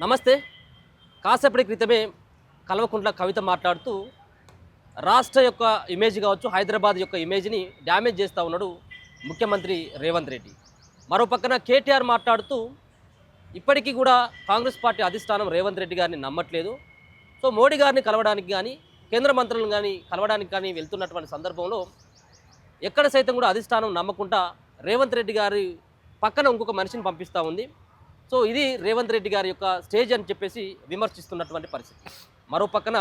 నమస్తే. కాసేపటి క్రితమే కల్వకుంట్ల కవిత మాట్లాడుతూ రాష్ట్ర యొక్క ఇమేజ్ కావచ్చు, హైదరాబాద్ యొక్క ఇమేజ్ని డ్యామేజ్ చేస్తూ ఉన్నాడు ముఖ్యమంత్రి రేవంత్ రెడ్డి. మరోపక్కన కేటీఆర్ మాట్లాడుతూ ఇప్పటికీ కూడా కాంగ్రెస్ పార్టీ అధిష్టానం రేవంత్ రెడ్డి గారిని నమ్మట్లేదు. సో మోడీ గారిని కలవడానికి కానీ కేంద్ర మంత్రులను కానీ కలవడానికి కానీ వెళ్తున్నటువంటి సందర్భంలో ఎక్కడ సైతం కూడా అధిష్టానం నమ్మకుండా రేవంత్ రెడ్డి గారి పక్కన ఇంకొక మనిషిని పంపిస్తూ ఉంది. సో ఇది రేవంత్ రెడ్డి గారి యొక్క స్టేజ్ అని చెప్పేసి విమర్శిస్తున్నటువంటి పరిస్థితి. మరోపక్కన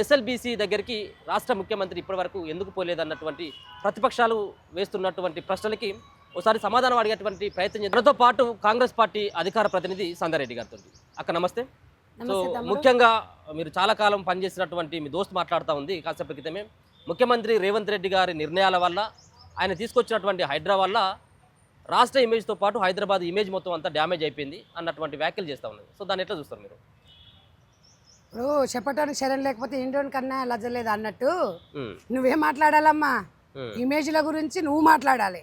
ఎస్ఎల్బీసీ దగ్గరికి రాష్ట్ర ముఖ్యమంత్రి ఇప్పటివరకు ఎందుకు పోలేదన్నటువంటి ప్రతిపక్షాలు వేస్తున్నటువంటి ప్రశ్నలకి ఒకసారి సమాధానం అడిగేటువంటి ప్రయత్నం చేద్దాం. మనతో పాటు కాంగ్రెస్ పార్టీ అధికార ప్రతినిధి సంగారెడ్డి గారితో. అక్క నమస్తే. సో ముఖ్యంగా మీరు చాలా కాలం పనిచేసినటువంటి మీ దోస్తు మాట్లాడుతూ ఉంది కాసేపటి క్రితమే, ముఖ్యమంత్రి రేవంత్ రెడ్డి గారి నిర్ణయాల వల్ల, ఆయన తీసుకొచ్చినటువంటి హైడ్రా వల్ల రాష్ట్ర ఇమేజ్తో పాటు హైదరాబాద్ ఇమేజ్ మొత్తం అంతా డ్యామేజ్ అయిపోయింది అన్నటువంటి వ్యాఖ్యలు చేస్తూ ఉన్నది. సో దాన్ని ఎట్లా చూస్తారు మీరు? ఇప్పుడు చెప్పటానికి శరణ్ లేకపోతే ఇండియన్ కన్నా లజ్జలేదు అన్నట్టు నువ్వేం మాట్లాడాలమ్మా? ఇమేజ్ల గురించి నువ్వు మాట్లాడాలి.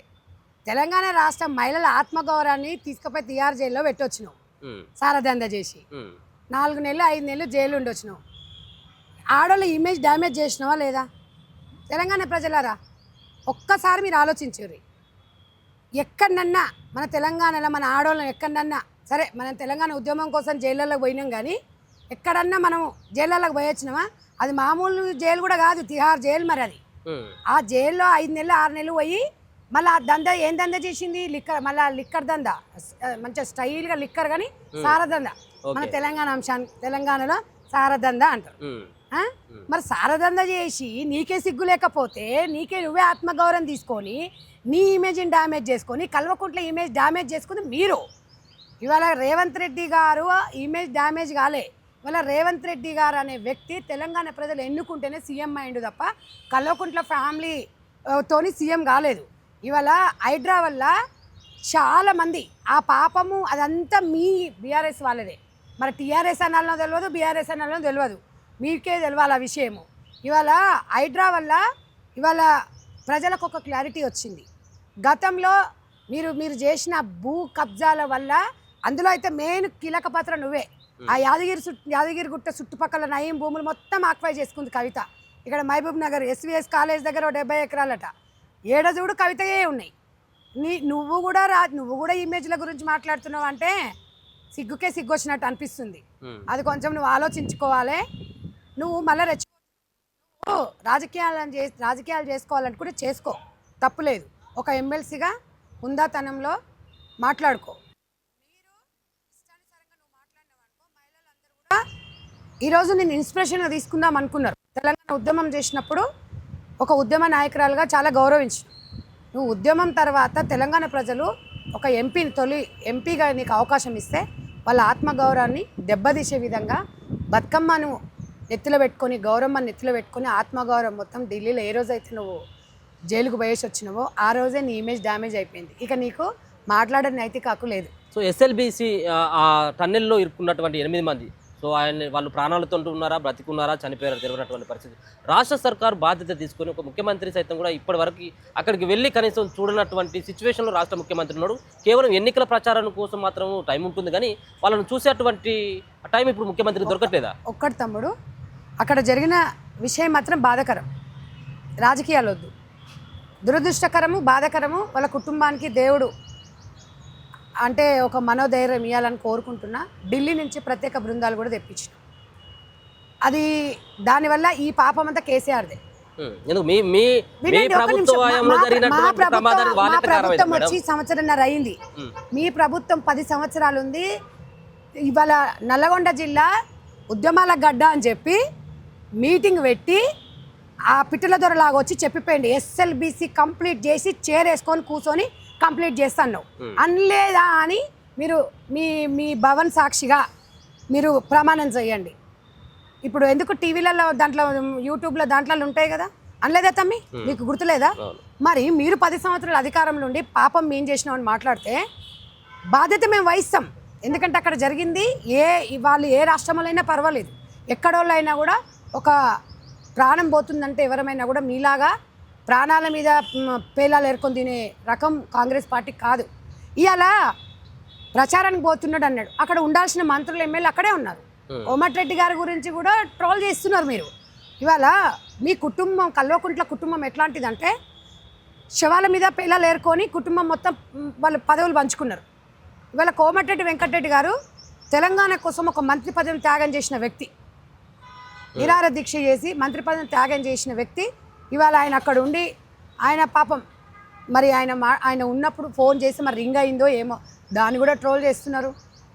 తెలంగాణ రాష్ట్ర మహిళల ఆత్మగౌరవాన్ని తీసుకుపోయి తిహార్ జైల్లో పెట్టొచ్చినావు, సారదంద చేసి 4 నెలలు 5 నెలలు జైలు ఉండొచ్చినావు. ఆడోళ్ళ ఇమేజ్ డ్యామేజ్ చేసినావా లేదా? తెలంగాణ ప్రజలారా ఒక్కసారి మీరు ఆలోచించారు. ఎక్కడన్నా మన తెలంగాణలో మన ఆడోళ్ళని ఎక్కడన్నా సరే, మనం తెలంగాణ ఉద్యమం కోసం జైళ్ళలోకి పోయినాం, కానీ ఎక్కడన్నా మనం జైళ్ళలోకి పోయొచ్చినామా? అది మామూలు జైలు కూడా కాదు, తిహార్ జైలు. మరి అది ఆ జైల్లో 5 నెలలు 6 నెలలు పోయి మళ్ళీ ఆ దందా ఏం దందా చేసింది? లిక్కర్, మళ్ళీ లిక్కర్ దందా, మంచిగా స్టైల్గా లిక్కర్, కానీ సారదందా. మన తెలంగాణ అంశాన్ని తెలంగాణలో సారదందా అంటారు. మరి సారదందా చేసి నీకే సిగ్గు లేకపోతే నువ్వే ఆత్మగౌరవం తీసుకొని నీ ఇమేజ్ని డ్యామేజ్ చేసుకొని కల్వకుంట్ల ఇమేజ్ డ్యామేజ్ చేసుకుని మీరు ఇవాళ రేవంత్ రెడ్డి గారు ఇమేజ్ డ్యామేజ్ కాలే. ఇవాళ రేవంత్ రెడ్డి గారు అనే వ్యక్తి తెలంగాణ ప్రజలు ఎన్నుకుంటేనే సీఎం అయిండు తప్ప కల్వకుంట్ల ఫ్యామిలీతోని సీఎం కాలేదు. ఇవాళ హైడ్రా వల్ల చాలామంది ఆ పాపము అదంతా మీ బీఆర్ఎస్ వాళ్ళదే. మరి టీఆర్ఎస్ అనాలనో తెలియదు, బీఆర్ఎస్ అనాలనో తెలియదు, మీకే తెలియాలి ఆ విషయము. ఇవాళ హైడ్రా వల్ల ఇవాళ ప్రజలకు ఒక క్లారిటీ వచ్చింది. గతంలో మీరు చేసిన భూ కబ్జాల వల్ల అందులో అయితే మెయిన్ కీలక పాత్ర నువ్వే. ఆ యాదగిరి గుట్ట చుట్టుపక్కల నయం భూములు మొత్తం ఆక్వై చేసుకుంది కవిత. ఇక్కడ మహబూబ్ నగర్ ఎస్విఎస్ కాలేజ్ దగ్గర 70 ఎకరాలట. ఏడజూడు కవితయే ఉన్నాయి. నువ్వు కూడా ఇమేజ్ల గురించి మాట్లాడుతున్నావు అంటే సిగ్గుకే సిగ్గు వచ్చినట్టు అనిపిస్తుంది. అది కొంచెం నువ్వు ఆలోచించుకోవాలి. నువ్వు మళ్ళీ రాజకీయాలు చేసుకోవాలనుకుంటే చేసుకో, తప్పులేదు. ఒక ఎమ్మెల్సీగా హుందాతనంలో మాట్లాడుకో. ఈరోజు నేను ఇన్స్పిరేషన్గా తీసుకుందాం అనుకున్నారు. తెలంగాణ ఉద్యమం చేసినప్పుడు ఒక ఉద్యమ నాయకురాలుగా చాలా గౌరవించు. నువ్వు ఉద్యమం తర్వాత తెలంగాణ ప్రజలు ఒక తొలి ఎంపీగా నీకు అవకాశం ఇస్తే వాళ్ళ ఆత్మగౌరవాన్ని దెబ్బతీసే విధంగా బతుకమ్మను నెత్తిలో పెట్టుకొని, గౌరమ్మని నెత్తిలో పెట్టుకొని ఆత్మగౌరవం మొత్తం ఢిల్లీలో ఏ రోజైతే నువ్వు జైలుకు పోయేసి వచ్చినావో ఆ రోజే నీ ఇమేజ్ డ్యామేజ్ అయిపోయింది. ఇక నీకు మాట్లాడే నైతిక హక్కు లేదు. సో ఎస్ఎల్బీసీ ఆ టన్నెల్లో ఇరుక్కున్నటువంటి 8 మంది, సో వాళ్ళు ప్రాణాలతో ఉన్నారా, బ్రతికున్నారా, చనిపోయారా తెలియనటువంటి పరిస్థితి. రాష్ట్ర సర్కారు బాధ్యత తీసుకొని ఒక ముఖ్యమంత్రి సైతం కూడా ఇప్పటివరకు అక్కడికి వెళ్ళి కనీసం చూడనటువంటి సిచ్యువేషన్లో రాష్ట్ర ముఖ్యమంత్రి ఉన్నాడు. కేవలం ఎన్నికల ప్రచారం కోసం మాత్రం టైం ఉంటుంది, కానీ వాళ్ళని చూసేటువంటి టైం ఇప్పుడు ముఖ్యమంత్రికి దొరకట్లేదా? ఒక్కటి తమ్ముడు, అక్కడ జరిగిన విషయం మాత్రం బాధాకరం. రాజకీయాలు వద్దు, దురదృష్టకరము, బాధాకరము. వాళ్ళ కుటుంబానికి దేవుడు అంటే ఒక మనోధైర్యం ఇవ్వాలని కోరుకుంటున్నా. ఢిల్లీ నుంచి ప్రత్యేక బృందాలు కూడా తెప్పించిన. అది దానివల్ల ఈ పాపం అంతా కేసీఆర్దే. ప్రభుత్వం వచ్చి 1.5 సంవత్సరం అయింది. మీ ప్రభుత్వం 10 సంవత్సరాలు ఉంది. ఇవాళ నల్లగొండ జిల్లా ఉద్యమాల గడ్డ అని చెప్పి మీటింగ్ పెట్టి ఆ పిట్టల దొరలాగా వచ్చి చెప్పిపోయింది ఎస్ఎల్బీసీ కంప్లీట్ చేసి వేసుకొని కూర్చొని కంప్లీట్ చేస్తాను అనలేదా అని మీరు మీ భవన్ సాక్షిగా మీరు ప్రమాణం చేయండి. ఇప్పుడు ఎందుకు టీవీలలో దాంట్లో యూట్యూబ్లో దాంట్లో ఉంటాయి కదా, అనలేదా తమ్మి? మీకు గుర్తులేదా? మరి మీరు 10 సంవత్సరాల అధికారంలో ఉండి పాపం మేం చేసినామని మాట్లాడితే బాధ్యత మేము వహిస్తాం. ఎందుకంటే అక్కడ జరిగింది వాళ్ళు ఏ రాష్ట్రంలో అయినా పర్వాలేదు, ఎక్కడోళ్ళైనా కూడా ఒక ప్రాణం పోతుందంటే ఎవరమైనా కూడా మీలాగా ప్రాణాల మీద పేలాలు ఏర్కొని తినే రకం కాంగ్రెస్ పార్టీ కాదు. ఇవాళ ప్రచారానికి పోతున్నాడు అన్నాడు. అక్కడ ఉండాల్సిన మంత్రులు ఎమ్మెల్యే అక్కడే ఉన్నారు. కోమటిరెడ్డి గారి గురించి కూడా ట్రోల్ చేస్తున్నారు మీరు. ఇవాళ మీ కుటుంబం కల్వకుంట్ల కుటుంబం ఎట్లాంటిదంటే శవాల మీద పిల్లలు ఏరుకొని కుటుంబం మొత్తం వాళ్ళు పదవులు పంచుకున్నారు. ఇవాళ కోమటిరెడ్డి వెంకటరెడ్డి గారు తెలంగాణ కోసం ఒక మంత్రి పదవిని త్యాగం చేసిన వ్యక్తి, నిరాహార దీక్ష చేసి మంత్రి పదవిని త్యాగం చేసిన వ్యక్తి. ఇవాళ ఆయన అక్కడ ఉండి ఆయన పాపం మరి ఆయన ఉన్నప్పుడు ఫోన్ చేసి మరి రింగ్ అయిందో ఏమో దాన్ని కూడా ట్రోల్ చేస్తున్నారు,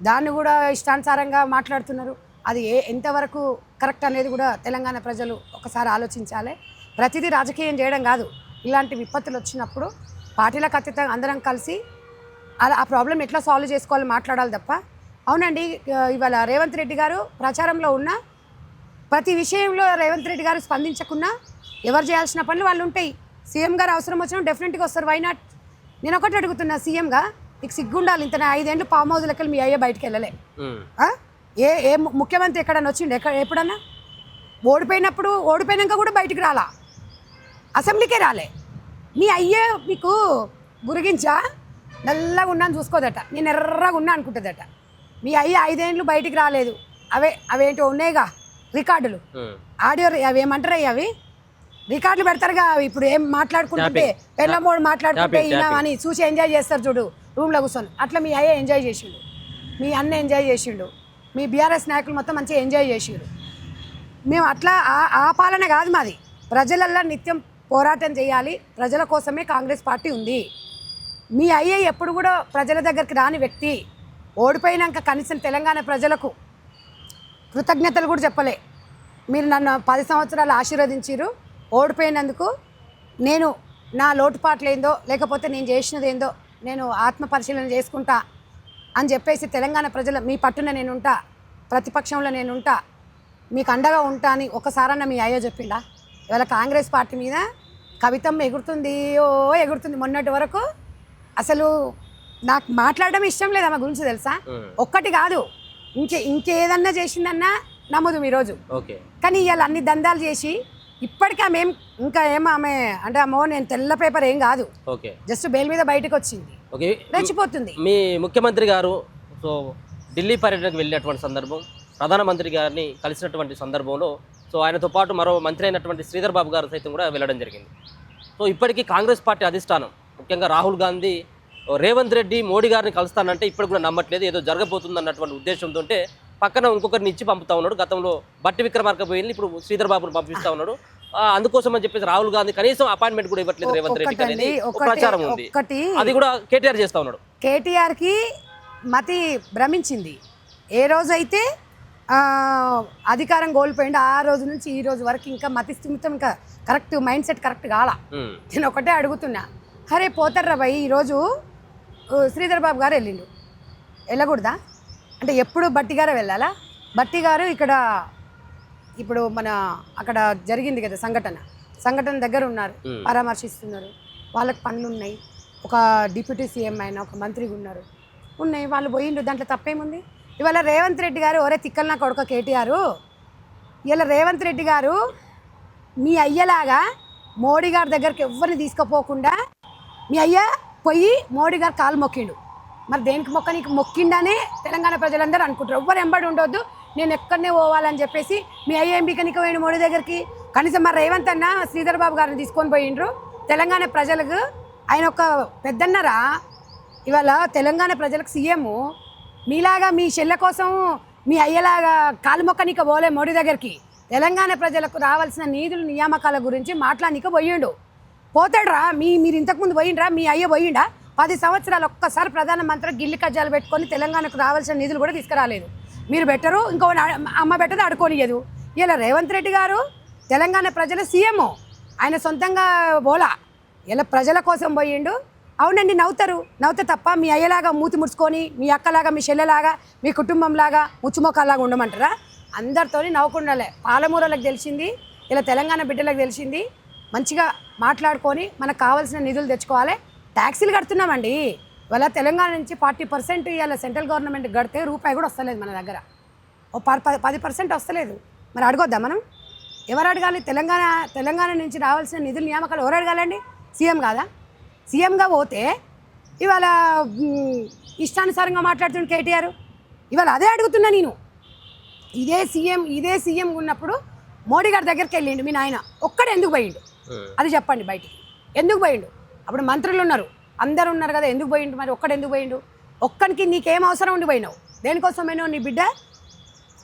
దాన్ని కూడా ఇష్టానుసారంగా మాట్లాడుతున్నారు. అది ఎంతవరకు కరెక్ట్ అనేది కూడా తెలంగాణ ప్రజలు ఒకసారి ఆలోచించాలి. ప్రతిదీ రాజకీయం చేయడం కాదు. ఇలాంటి విపత్తులు వచ్చినప్పుడు పార్టీలకు అతీతంగా అందరం కలిసి అలా ఆ ప్రాబ్లం ఎట్లా సాల్వ్ చేసుకోవాలో మాట్లాడాలి తప్ప. అవునండి, ఇవాళ రేవంత్ రెడ్డి గారు ప్రచారంలో ఉన్న ప్రతి విషయంలో రేవంత్ రెడ్డి గారు స్పందించకుండా ఎవరు చేయాల్సిన పనులు వాళ్ళు ఉంటాయి. సీఎం గారు అవసరం వచ్చినా డెఫినెట్గా వస్తారు. Why not? నేను ఒకటి అడుగుతున్నా, సీఎంగా నీకు సిగ్గుండాలి. ఇంత 5 ఏళ్ళు ఫామ్ హౌస్లకి మీ అయ్యే బయటకు వెళ్ళలే. ఏ ముఖ్యమంత్రి ఎక్కడన్నా వచ్చిండు? ఎప్పుడన్నా ఓడిపోయినాక కూడా బయటికి రాలా, అసెంబ్లీకే రాలే. మీ అయ్యే మీకు గురిగించా నల్లగా ఉన్నాను చూసుకోదట, నేను ఎర్రగా ఉన్నా అనుకుంటుందట. మీ అయ్య 5 ఏళ్ళు బయటికి రాలేదు. అవేంటో ఉన్నాయిగా రికార్డులు, ఆడియో, అవి ఏమంటారు అవి రికార్డులు పెడతారుగా. ఇప్పుడు ఏం మాట్లాడుకుంటుంటే పెళ్ళమోడు మాట్లాడుకుంటే ఈయన అని చూసి ఎంజాయ్ చేస్తారు చూడు రూమ్లో కూర్చొని. అట్లా మీ అయ్య ఎంజాయ్ చేసిండు, మీ అన్న ఎంజాయ్ చేసిండు, మీ బీఆర్ఎస్ నాయకులు మొత్తం మంచిగా ఎంజాయ్ చేసిండు. మేము అట్లా ఆ పాలన కాదు మాది. ప్రజలల్లో నిత్యం పోరాటం చేయాలి. ప్రజల కోసమే కాంగ్రెస్ పార్టీ ఉంది. మీ అయ్యే ఎప్పుడు కూడా ప్రజల దగ్గరికి రాని వ్యక్తి. ఓడిపోయినాక కనీసం తెలంగాణ ప్రజలకు కృతజ్ఞతలు కూడా చెప్పలే. మీరు నన్ను 10 సంవత్సరాలు ఆశీర్వదించారు. ఓడిపోయినందుకు నేను నా లోటుపాట్లు ఏందో లేకపోతే నేను చేసినది ఏందో నేను ఆత్మ పరిశీలన చేసుకుంటా అని చెప్పేసి తెలంగాణ ప్రజల మీ పట్టున నేనుంటా, ప్రతిపక్షంలో నేనుంటా, మీకు అండగా ఉంటా అని ఒకసారన్నా మీ అయ్యో చెప్పిండా? ఇవాళ కాంగ్రెస్ పార్టీ మీద కవితమ్మ ఎగురుతుంది. మొన్నటి వరకు అసలు నాకు మాట్లాడడం ఇష్టం లేదు ఆమె గురించి, తెలుసా? ఒక్కటి కాదు, ఇంకేదన్నా చేసిందన్నా నమ్మదు ఈరోజు. కానీ ఇవాళ అన్ని దందాలు చేసి ఇప్పటికీ ఆమె ఆమె అంటే అమ్మో నేను తెల్ల పేపర్ ఏం కాదు, జస్ట్ బెయిల్ మీద బయటకు వచ్చింది, రెచ్చిపోతుంది. మీ ముఖ్యమంత్రి గారు సో ఢిల్లీ పర్యటనకు వెళ్ళినటువంటి సందర్భం, ప్రధానమంత్రి గారిని కలిసినటువంటి సందర్భంలో సో ఆయనతో పాటు మరో మంత్రి అయినటువంటి శ్రీధర్ బాబు గారు సైతం కూడా వెళ్ళడం జరిగింది. సో ఇప్పటికీ కాంగ్రెస్ పార్టీ అధిష్టానం ముఖ్యంగా రాహుల్ గాంధీ రేవంత్ రెడ్డి మోడీ గారిని కలుస్తానంటే ఇప్పుడు కూడా నమ్మట్లేదు, ఏదో జరగబోతుంది అన్నటువంటి ఉద్దేశంతో పక్కన ఇంకొకరిని ఇచ్చి పంపుతా ఉన్నాడు. గతంలో బట్టి విక్రమార్క పోయింది, ఇప్పుడు శ్రీధర్ బాబును పంపిస్తా ఉన్నాడు. అందుకోసం అని చెప్పేసి రాహుల్ గాంధీ కనీసం అపాయింట్మెంట్ కూడా ఇవ్వట్లేదు రేవంత్ రెడ్డికి అనేది ప్రచారం ఉంది. అది కూడా కేటీఆర్ చేస్తా ఉన్నాడు. కేటీఆర్కి మతి భ్రమించింది. ఏ రోజైతే అధికారం కోల్పోయింది ఆ రోజు నుంచి ఈ రోజు వరకు ఇంకా మతి స్థిమితం, ఇంకా కరెక్ట్ మైండ్ సెట్ కరెక్ట్ కాలా. నేను ఒకటే అడుగుతున్నా, అరే పోతారా భయ్, ఈరోజు శ్రీధర్ బాబు గారు వెళ్ళిండు, వెళ్ళకూడదా? అంటే ఎప్పుడు బట్టి గారే వెళ్ళాలా? బట్టి గారు ఇక్కడ ఇప్పుడు మన అక్కడ జరిగింది కదా సంఘటన దగ్గర ఉన్నారు, పరామర్శిస్తున్నారు, వాళ్ళకి పనులు ఉన్నాయి. ఒక డిప్యూటీ సీఎం అయినా ఒక మంత్రిగా ఉన్నాయి, వాళ్ళు పోయిండ్రు, దాంట్లో తప్పేముంది? ఇవాళ రేవంత్ రెడ్డి గారు ఒరే తిక్కలు నా కొడుక కేటీఆర్, ఇవాళ రేవంత్ రెడ్డి గారు మీ అయ్యలాగా మోడీ గారి దగ్గరికి ఎవరిని తీసుకుపోకుండా మీ అయ్య పోయి మోడీ గారు కాలు మొక్కిండు. మరి దేనికి నీకు మొక్కిండనే తెలంగాణ ప్రజలందరూ అనుకుంటారు. ఎవ్వరు ఎంబడి ఉండొద్దు, నేను ఎక్కడనే పోవాలని చెప్పేసి మీ అయ్య ఎంపికనికి పోయిండు మోడీ దగ్గరికి. కనీసం మరి రేవంత్ అన్న శ్రీధర్ బాబు గారిని తీసుకొని పోయిండ్రు. తెలంగాణ ప్రజలకు ఆయన ఒక పెద్దన్నరా. ఇవాళ తెలంగాణ ప్రజలకు సీఎం మీలాగా మీ చెల్లె కోసం మీ అయ్యలాగా కాలు మొక్కనిక పోలే మోడీ దగ్గరికి. తెలంగాణ ప్రజలకు రావాల్సిన నిధుల నియామకాల గురించి మాట్లాడనిక పోయిండు. పోతాడురా, మీరు ఇంతకుముందు పోయిండ్రా? మీ అయ్య పోయిండా? 10 సంవత్సరాలు ఒక్కసారి ప్రధానమంత్రి గిల్లి కజ్జాలు పెట్టుకొని తెలంగాణకు రావాల్సిన నిధులు కూడా తీసుకురాలేదు. మీరు బెటరు, ఇంకో అమ్మ బెటరు అడుకోనియదు. ఇలా రేవంత్ రెడ్డి గారు తెలంగాణ ప్రజల సీఎం, ఆయన సొంతంగా పోలా, ఇలా ప్రజల కోసం పోయిండు. అవునండి, నవ్వుతే తప్ప మీ అయ్యలాగా మూతి ముడుచుకొని మీ అక్కలాగా మీ చెల్లెలాగా మీ కుటుంబంలాగా ముచ్చుమొక్కలాగా ఉండమంటారా? అందరితో నవ్వుకుండాలే. పాలమూరలకు తెలిసింది, ఇలా తెలంగాణ బిడ్డలకు తెలిసింది. మంచిగా మాట్లాడుకొని మనకు కావాల్సిన నిధులు తెచ్చుకోవాలి. ట్యాక్సీలు కడుతున్నామండి. ఇవాళ తెలంగాణ నుంచి 40% ఇవాళ సెంట్రల్ గవర్నమెంట్ కడితే రూపాయి కూడా వస్తలేదు మన దగ్గర. ఓ 10% వస్తలేదు. మరి అడగొద్దా మనం? ఎవరు అడగాలి? తెలంగాణ నుంచి రావాల్సిన నిధుల నియామకాలు ఎవరు అడగాలండి? సీఎం కాదా? సీఎంగా పోతే ఇవాళ ఇష్టానుసారంగా మాట్లాడుతున్న కేటీఆర్. ఇవాళ అదే అడుగుతున్నా నేను. ఇదే సీఎం ఉన్నప్పుడు మోడీ గారి దగ్గరికి వెళ్ళిండు మీ నాయన, ఒక్కడు ఎందుకు పోయిండు అది చెప్పండి బయటికి. ఎందుకు పోయిండు? అప్పుడు మంత్రులు ఉన్నారు, అందరు ఉన్నారు కదా, ఎందుకు పోయిండు? మరి ఒక్కడు ఎందుకు పోయిండు? ఒక్కడికి నీకేం అవసరం ఉండి పోయినావు? దేనికోసమైనా నీ బిడ్డ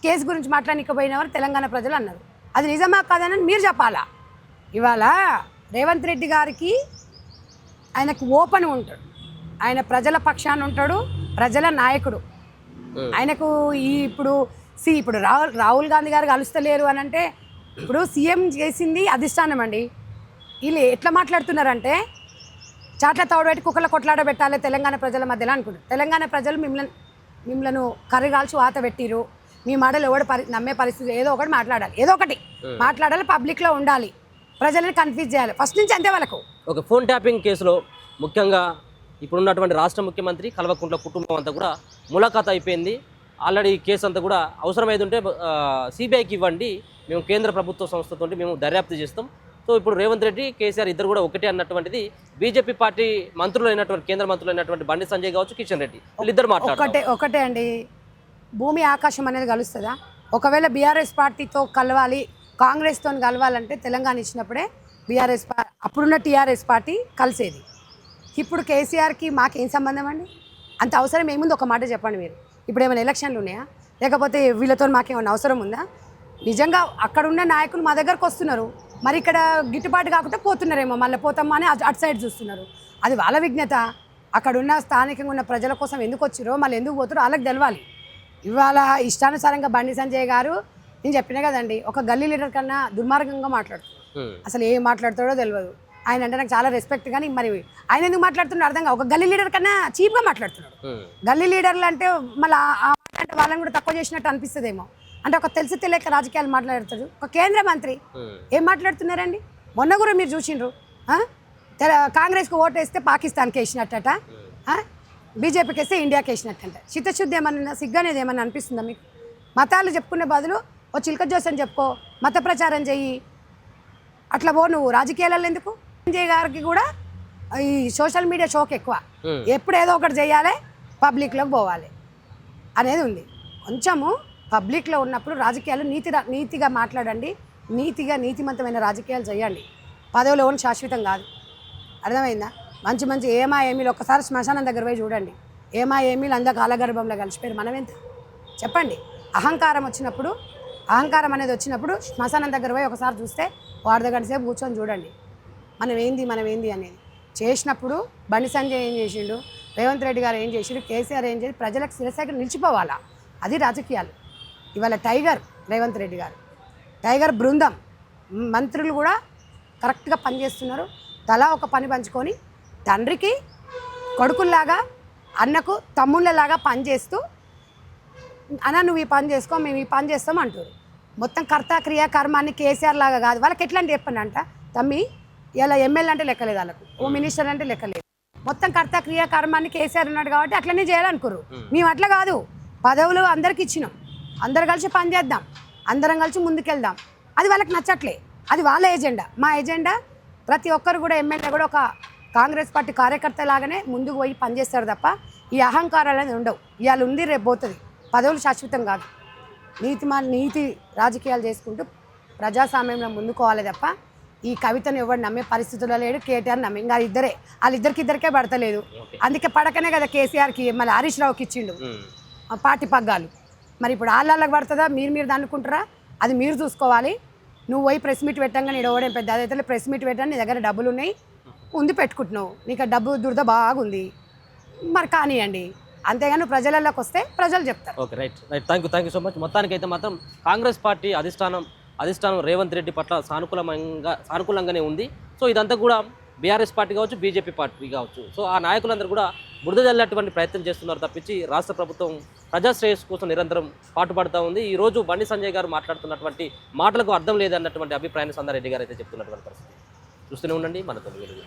కేసు గురించి మాట్లాడడానికి పోయినవారు తెలంగాణ ప్రజలు అన్నారు. అది నిజమా కాదని మీరు చెప్పాలా. ఇవాళ రేవంత్ రెడ్డి గారికి ఆయనకు ఓపెన్ ఉంటాడు, ఆయన ప్రజల పక్షాన ఉంటాడు, ప్రజల నాయకుడు. ఆయనకు ఇప్పుడు రాహుల్ గాంధీ గారు కలుస్తలేరు అని అంటే, ఇప్పుడు సీఎం చేసింది అధిష్టానం అండి. వీళ్ళు ఎట్లా మాట్లాడుతున్నారంటే చాట్ల తోడబెట్టి కుక్కల కొట్లాడ పెట్టాలి తెలంగాణ ప్రజల మధ్యలో అనుకుంటారు. తెలంగాణ ప్రజలు మిమ్మల్ని కర్రిగాల్చి వాత పెట్టిరు, మీ మాటలు ఎవడు నమ్మే పరిస్థితి, ఏదో ఒకటి మాట్లాడాలి, ఏదో ఒకటి మాట్లాడాలి, పబ్లిక్లో ఉండాలి, ప్రజలను కన్ఫ్యూజ్ చేయాలి ఫస్ట్ నుంచి అంతే వాళ్ళకు. ఒక ఫోన్ ట్యాపింగ్ కేసులో ముఖ్యంగా ఇప్పుడున్నటువంటి రాష్ట్ర ముఖ్యమంత్రి కల్వకుంట్ల కుటుంబం అంతా కూడా ములాఖాత్ అయిపోయింది. ఆల్రెడీ ఈ కేసు అంతా కూడా అవసరమైతే ఉంటే సిబిఐకి ఇవ్వండి, మేము కేంద్ర ప్రభుత్వ సంస్థతో మేము దర్యాప్తు చేస్తాం. సో ఇప్పుడు రేవంత్ రెడ్డి కేసీఆర్ ఇద్దరు కూడా ఒకటే అన్నటువంటిది బీజేపీ పార్టీ మంత్రులు అయినటువంటి కేంద్ర మంత్రులు అయినటువంటి బండి సంజయ్ కావచ్చు, కిషన్ రెడ్డి వీళ్ళిద్దరు మాట్లాడారు. ఒకటే అండి, భూమి ఆకాశం అనేది కలుస్తుందా? ఒకవేళ బీఆర్ఎస్ పార్టీతో కలవాలి, కాంగ్రెస్తో కలవాలంటే తెలంగాణ ఇచ్చినప్పుడే అప్పుడున్న టీఆర్ఎస్ పార్టీ కలిసేది. ఇప్పుడు కేసీఆర్కి మాకేం సంబంధం అండి? అంత అవసరం ఏముంది? ఒక మాట చెప్పండి మీరు. ఇప్పుడు ఏమైనా ఎలక్షన్లు ఉన్నాయా? లేకపోతే వీళ్ళతో మాకేమైనా అవసరం ఉందా? నిజంగా అక్కడున్న నాయకులు మా దగ్గరకు వస్తున్నారు, మరి ఇక్కడ గిట్టుబాటు కాకుండా పోతున్నారేమో, మళ్ళీ పోతామా అని అటు సైడ్ చూస్తున్నారు. అది వాళ్ళ విజ్ఞత. అక్కడున్న స్థానికంగా ఉన్న ప్రజల కోసం ఎందుకు వచ్చిరో, మళ్ళీ ఎందుకు పోతారో వాళ్ళకి తెలవాలి. ఇవాళ ఇష్టానుసారంగా బండి సంజయ్ గారు, నేను చెప్పినా కదండి, ఒక గల్లీ లీడర్ కన్నా దుర్మార్గంగా మాట్లాడుతాడు. అసలు ఏం మాట్లాడుతాడో తెలియదు. ఆయన అంటే నాకు చాలా రెస్పెక్ట్, కానీ మరి ఆయన ఎందుకు మాట్లాడుతున్నాడు అర్థం కాదు. ఒక గల్లీ లీడర్ కన్నా చీప్గా మాట్లాడుతున్నాడు. గల్లీ లీడర్లు అంటే మళ్ళీ అంటే వాళ్ళని కూడా తక్కువ చేసినట్టు అనిపిస్తుందేమో. అంటే ఒక తెలియక రాజకీయాలు మాట్లాడుతాడు. ఒక కేంద్ర మంత్రి ఏం మాట్లాడుతున్నారండి? మొన్న కూడా మీరు చూసిండ్రు, కాంగ్రెస్కి ఓటు వేస్తే పాకిస్తాన్కి వేసినట్టట, బీజేపీకి వేస్తే ఇండియాకి వేసినట్టంట. చిత్తశుద్ధి ఏమన్నా, సిగ్గనేది ఏమన్నా అనిపిస్తుందా మీకు? మతాలు చెప్పుకునే బదులు ఓ చిలక జోసని చెప్పుకో, మత ప్రచారం చెయ్యి, అట్లా పో. నువ్వు రాజకీయాలలో ఎందుకు? సంజయ్ గారికి కూడా ఈ సోషల్ మీడియా షోక్ ఎక్కువ. ఎప్పుడు ఏదో ఒకటి చేయాలి, పబ్లిక్లోకి పోవాలి అనేది ఉంది. కొంచెము పబ్లిక్లో ఉన్నప్పుడు రాజకీయాలు నీతిగా మాట్లాడండి, నీతిమంతమైన రాజకీయాలు చేయండి. పదవిలో ఉన్న శాశ్వతం కాదు, అర్థమైందా? మంచి ఏమీలు ఒక్కసారి శ్మశానం దగ్గర పోయి చూడండి. ఏమీలు అందరూ కాలగర్భంలో కలిసిపోయారు. మనం ఎంత చెప్పండి? అహంకారం అనేది వచ్చినప్పుడు శ్మశానం దగ్గర పోయి ఒకసారి చూస్తే వాడి దగ్గర సేపు కూర్చొని చూడండి మనం ఏంది అనేది. చేసినప్పుడు బండి సంజయ్ ఏం చేసిండు, రేవంత్ రెడ్డి గారు ఏం చేసిండు, కేసీఆర్ ఏం చేసి ప్రజలకు శిరసేకర నిలిచిపోవాలా. అది రాజకీయాలు. ఇవాళ టైగర్ రేవంత్ రెడ్డి గారు, టైగర్ బృందం, మంత్రులు కూడా కరెక్ట్గా పనిచేస్తున్నారు. తలా ఒక పని పంచుకొని తండ్రికి కొడుకుల్లాగా, అన్నకు తమ్ముళ్ళలాగా పనిచేస్తూ, అన్న నువ్వు ఈ పని చేసుకో, మేము ఈ పని చేస్తాం అంటారు. మొత్తం కర్త క్రియ కర్మాన్ని కేసీఆర్ లాగా కాదు. వాళ్ళకి ఎట్లాంటి చెప్పండి అంట, తమ్మి ఇలా ఎమ్మెల్యే అంటే లెక్కలేదు, వాళ్ళకు ఓ మినిస్టర్ అంటే లెక్కలేదు. మొత్తం కర్త క్రియ కర్మాన్ని కేసీఆర్ ఉన్నాడు కాబట్టి అట్లనే చేయాలనుకోరు. మేము అట్లా కాదు, పదవులు అందరికి ఇచ్చినాం, అందరు కలిసి పని చేద్దాం, అందరం కలిసి ముందుకెళ్దాం. అది వాళ్ళకి నచ్చట్లే, అది వాళ్ళ ఎజెండా. మా ఎజెండా ప్రతి ఒక్కరు కూడా, ఎమ్మెల్యే కూడా ఒక కాంగ్రెస్ పార్టీ కార్యకర్త లాగానే ముందుకు పోయి పనిచేస్తారు తప్ప ఈ అహంకారాలు అనేది ఉండవు. ఇవాళ ఉంది, రేపు పోతుంది. పదవులు శాశ్వతం కాదు. నీతి రాజకీయాలు చేసుకుంటూ ప్రజాస్వామ్యంలో ముందుకోవాలి తప్ప ఈ కవితను ఎవరు నమ్మే పరిస్థితుల్లో లేడు. కేటీఆర్ నమ్మే, ఇంకా వాళ్ళిద్దరికే పడతలేదు. అందుకే పడకనే కదా కేసీఆర్కి మళ్ళీ హరీష్ రావుకి ఇచ్చిండు పార్టీ పగ్గాలు. మరి ఇప్పుడు వాళ్ళకి పడుతుందా? మీరు అనుకుంటారా? అది మీరు చూసుకోవాలి. నువ్వు పోయి ప్రెస్ మీట్ పెట్టంగా నేను ఓడేం పెద్ద అదైతే ప్రెస్ మీట్ పెట్టాను, నీ దగ్గర డబ్బులు ఉన్నాయి, ఉంది పెట్టుకుంటున్నావు, నీకు డబ్బు దురద బాగుంది, మరి కానివ్వండి. అంతేగాని ప్రజలలోకి వస్తే ప్రజలు చెప్తారు. Okay, right. Thank you so much. మొత్తానికి అయితే మాత్రం కాంగ్రెస్ పార్టీ అధిష్టానం రేవంత్ రెడ్డి పట్ల సానుకూలంగానే ఉంది. సో ఇదంతా కూడా బీఆర్ఎస్ పార్టీ కావచ్చు, బీజేపీ పార్టీ కావచ్చు, సో ఆ నాయకులందరూ కూడా బురద జల్లేటువంటి ప్రయత్నం చేస్తున్నారు తప్పించి రాష్ట్ర ప్రభుత్వం ప్రజాశ్రేయస్సు కోసం నిరంతరం పాటుపడుతూ ఉంది. ఈ రోజు బండి సంజయ్ గారు మాట్లాడుతున్నటువంటి మాటలకు అర్థం లేదన్నటువంటి అభిప్రాయాన్ని సందారెడ్డి గారు అయితే చెప్తున్నటువంటి పరిస్థితి. చూస్తూనే ఉండండి మన తెలుగు.